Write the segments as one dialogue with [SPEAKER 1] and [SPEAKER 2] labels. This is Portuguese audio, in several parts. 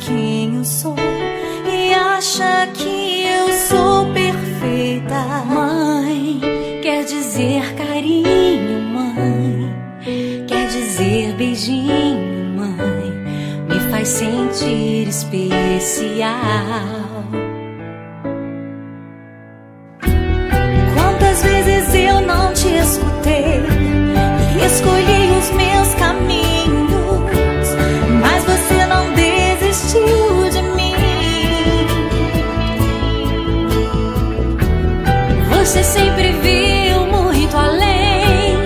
[SPEAKER 1] quem eu sou e acha que eu sou perfeita. Mãe, quer dizer carinho, mãe, quer dizer beijinho, mãe, me faz sentir especial. Quantas vezes eu não te escutei e escolhi os meus caminhos, mas você não desistiu de mim. Você sempre viu muito além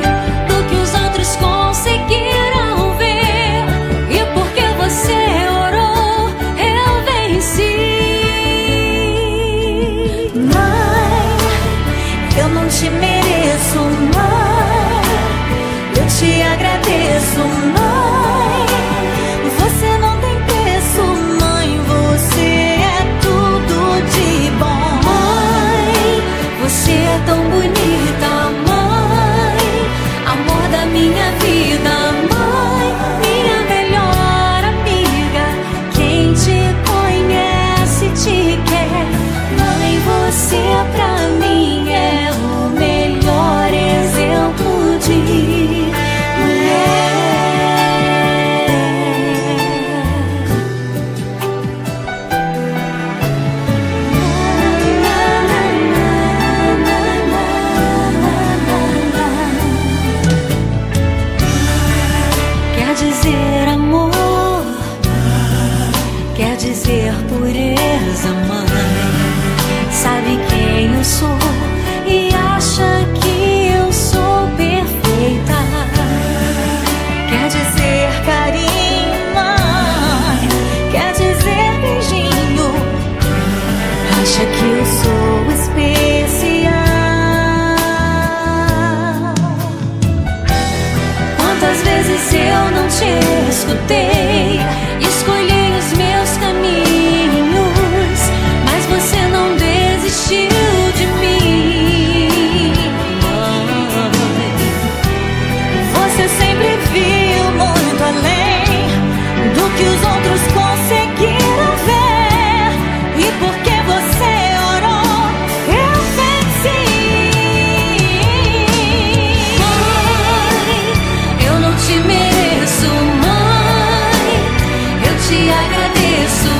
[SPEAKER 1] do que os outros conseguiram ver, e porque você orou, eu venci. Mãe, eu não te mereço, mãe, eu te agradeço, mãe, você não tem preço, mãe, você é tudo de bom. Mãe, você é tão bonita, mãe, amor da minha vida, mãe, minha melhor amiga, quem te conhece te quer. Mãe, você pra mim é o melhor exemplo de mulher. Quer dizer amor, quer dizer pureza, mãe, sabe quem eu sou e acha que eu sou perfeita. Quer dizer carinho, mãe, quer dizer beijinho, acha que eu sou especial. Quantas vezes eu não te escutei, escolhi os meus caminhos, mas você não desistiu de mim. Você sempre viu muito além do que os outros conseguiram ver, e porque você orou, eu venci. Mãe, eu não te mereço, mãe, eu te agradeço,